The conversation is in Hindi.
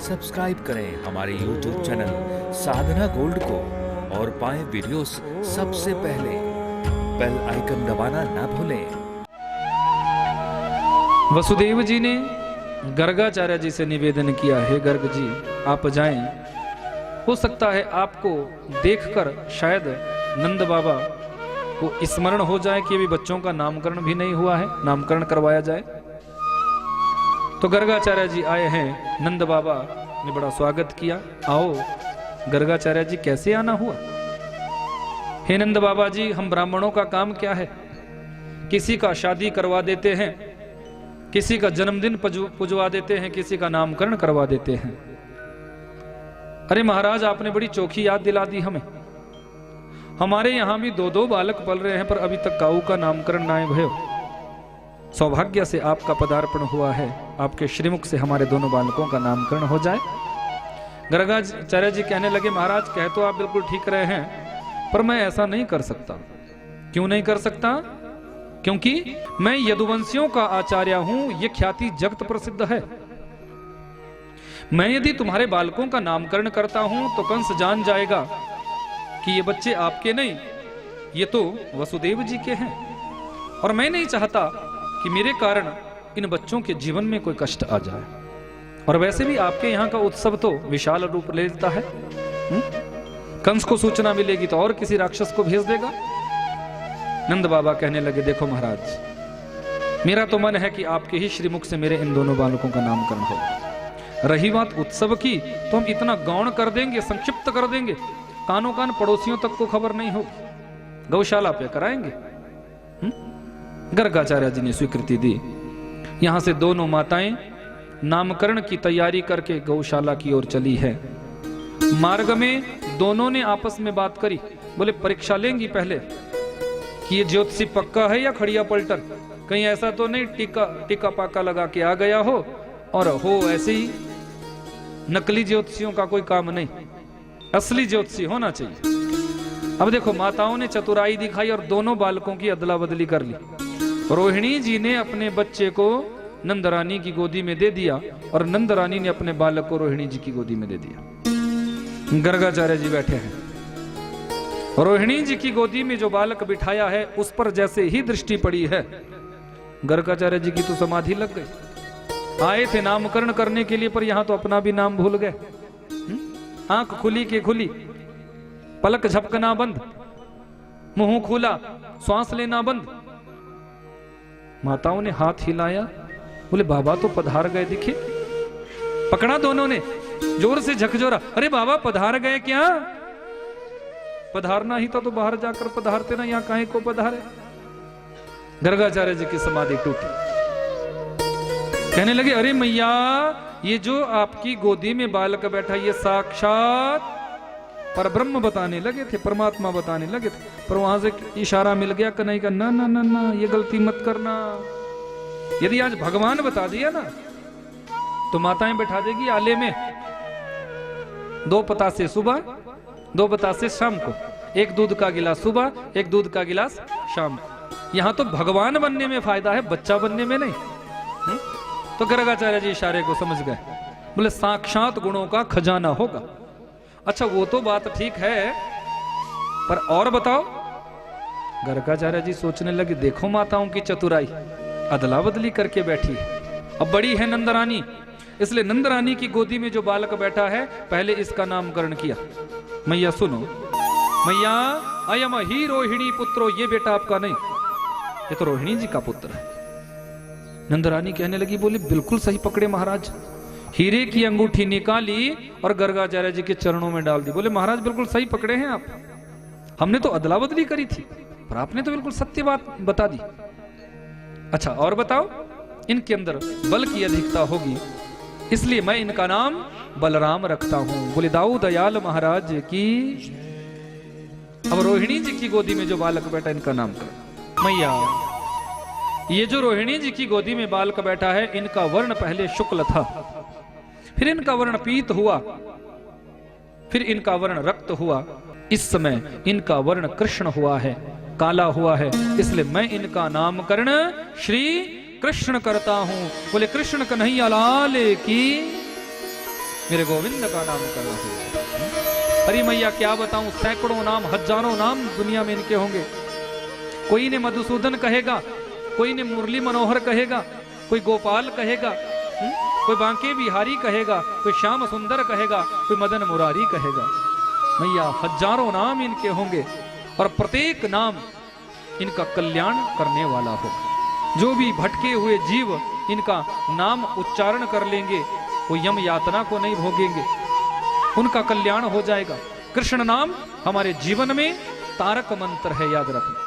सब्सक्राइब करें हमारे YouTube चैनल साधना गोल्ड को और पाएं वीडियोस सबसे पहले। बेल आइकन दबाना ना भूलें। वसुदेव जी ने गर्गाचार्य जी से निवेदन किया, हे गर्ग जी आप जाएं, हो सकता है आपको देखकर शायद नंद बाबा को स्मरण हो जाए कि अभी बच्चों का नामकरण भी नहीं हुआ है, नामकरण करवाया जाए। तो गर्गाचार्य जी आए हैं, नंद बाबा ने बड़ा स्वागत किया। आओ गर्गाचार्य जी, कैसे आना हुआ? हे नंद बाबा जी, हम ब्राह्मणों का काम क्या है, किसी का शादी करवा देते हैं, किसी का जन्मदिन पुजवा देते हैं, किसी का नामकरण करवा देते हैं। अरे महाराज, आपने बड़ी चोखी याद दिला दी हमें। हमारे यहां भी दो दो बालक पल रहे हैं, पर अभी तक काऊ का नामकरण ना भयो। सौभाग्य से आपका पदार्पण हुआ है, आपके श्रीमुख से हमारे दोनों बालकों का नामकरण हो जाए। गर्गाचार्य जी कहने लगे, महाराज कह तो आप बिल्कुल ठीक रहे हैं, पर मैं ऐसा नहीं कर सकता। क्यों नहीं कर सकता? क्योंकि मैं यदुवंशियों का आचार्य हूं, यह ख्याति जगत प्रसिद्ध है। मैं यदि तुम्हारे बालकों का नामकरण करता हूं तो कंस जान जाएगा कि ये बच्चे आपके नहीं, ये तो वसुदेव जी के हैं, और मैं नहीं चाहता कि मेरे कारण इन बच्चों के जीवन में कोई कष्ट आ जाए। और वैसे भी आपके यहाँ का उत्सव तो विशाल रूप ले लेता है। कंस को सूचना मिलेगी तो और किसी राक्षस को भेज देगा। नंद बाबा कहने लगे, देखो महाराज, मेरा तो मन है कि आपके ही श्रीमुख से मेरे इन दोनों बालकों का नामकरण हो। रही बात उत्सव की, तो हम इतना गौण कर देंगे, संक्षिप्त कर देंगे, कानों कान पड़ोसियों तक को खबर नहीं होगी, गौशाला पे कराएंगे। गर्गाचार्य जी ने स्वीकृति दी। यहां से दोनों माताएं नामकरण की तैयारी करके गौशाला की ओर चली है। मार्ग में दोनों ने आपस में बात करी, बोले परीक्षा लेंगी पहले कि ये ज्योतिषी पक्का है या खड़िया पलटन, कहीं ऐसा तो नहीं टीका पाका लगा के आ गया हो, और हो ऐसे ही नकली ज्योतिषियों का कोई काम नहीं, असली ज्योतिषी होना चाहिए। अब देखो, माताओं ने चतुराई दिखाई और दोनों बालकों की अदला बदली कर ली। रोहिणी जी ने अपने बच्चे को नंदरानी की गोदी में दे दिया, और नंदरानी ने अपने बालक को रोहिणी जी की गोदी में दे दिया। गर्गाचार्य जी बैठे हैं। रोहिणी जी की गोदी में जो बालक बिठाया है, उस पर जैसे ही दृष्टि पड़ी है, गर्गाचार्य जी की तो समाधि लग गई। आए थे नामकरण करने के लिए, पर यहां तो अपना भी नाम भूल गए। आंख खुली के खुली, पलक झपकना बंद, मुंह खुला, श्वास लेना बंद। माताओं ने हाथ हिलाया, बोले बाबा तो पधार गए दिखे। पकड़ा दोनों ने, जोर से झकझोरा, अरे बाबा पधार गए क्या? पधारना ही तो बाहर जाकर पधारते ना, यहां काहे को पधारे? गर्गाचार्य जी की समाधि टूटी। कहने लगे, अरे मैया, ये जो आपकी गोदी में बालक बैठा, ये साक्षात परब्रह्म बताने लगे थे, परमात्मा बताने लगे थे, पर वहां से इशारा मिल गया कन्हैया का, ना ना ना ना, ये गलती मत करना। यदि आज भगवान बता दिया ना, तो माताएं बैठा देगी आले में, 2 पतासे सुबह, 2 पतासे शाम को, 1 दूध का गिलास सुबह, 1 दूध का गिलास शाम को। यहां तो भगवान बनने में फायदा है, बच्चा बनने में नहीं। तो गर्गाचार्य जी इशारे को समझ गए, बोले साक्षात गुणों का खजाना होगा। अच्छा, वो तो बात ठीक है, पर और बताओ। गर्गाचार्य जी सोचने लगे, देखो माताओं की चतुराई, अदला बदली करके बैठी है। अब बड़ी है नंदरानी, इसलिए नंदरानी की गोदी में जो बालक बैठा है, पहले इसका नामकरण किया। मैया सुनो, मैया अयम ही रोहिणी पुत्रो, ये बेटा आपका नहीं, ये तो रोहिणी जी का पुत्र है। नंदरानी कहने लगी, बोले बिल्कुल सही पकड़े महाराज। हीरे की अंगूठी निकाली और गर्गाचार्य जी के चरणों में डाल दी। बोले महाराज बिल्कुल सही पकड़े हैं आप, हमने तो अदला बदली करी थी, पर आपने तो बिल्कुल सत्य बात बता दी। अच्छा और बताओ, इनके अंदर बल की अधिकता होगी, इसलिए मैं इनका नाम बलराम रखता हूं। बोले दाऊ दयाल महाराज की। अब रोहिणी जी की गोदी में जो बालक बैठा, इनका नाम कर। मैया, ये जो रोहिणी जी की गोदी में बालक बैठा है, इनका वर्ण पहले शुक्ल था, फिर इनका वर्ण पीत हुआ, फिर इनका वर्ण रक्त हुआ, इस समय इनका वर्ण कृष्ण हुआ है, काला हुआ है, इसलिए मैं इनका नामकरण श्री कृष्ण करता हूं। बोले कृष्ण कन्हैया लाल की। मेरे गोविंद का नाम करना होगा। अरे मैया क्या बताऊं, सैकड़ों नाम, हजारों नाम दुनिया में इनके होंगे। कोई ने मधुसूदन कहेगा, कोई ने मुरली मनोहर कहेगा, कोई गोपाल कहेगा, कोई बांके बिहारी कहेगा, कोई श्याम सुंदर कहेगा, कोई मदन मुरारी कहेगा। मैया हजारों नाम इनके होंगे और प्रत्येक नाम इनका कल्याण करने वाला होगा। जो भी भटके हुए जीव इनका नाम उच्चारण कर लेंगे वो यम यातना को नहीं भोगेंगे, उनका कल्याण हो जाएगा। कृष्ण नाम हमारे जीवन में तारक मंत्र है, याद रखना।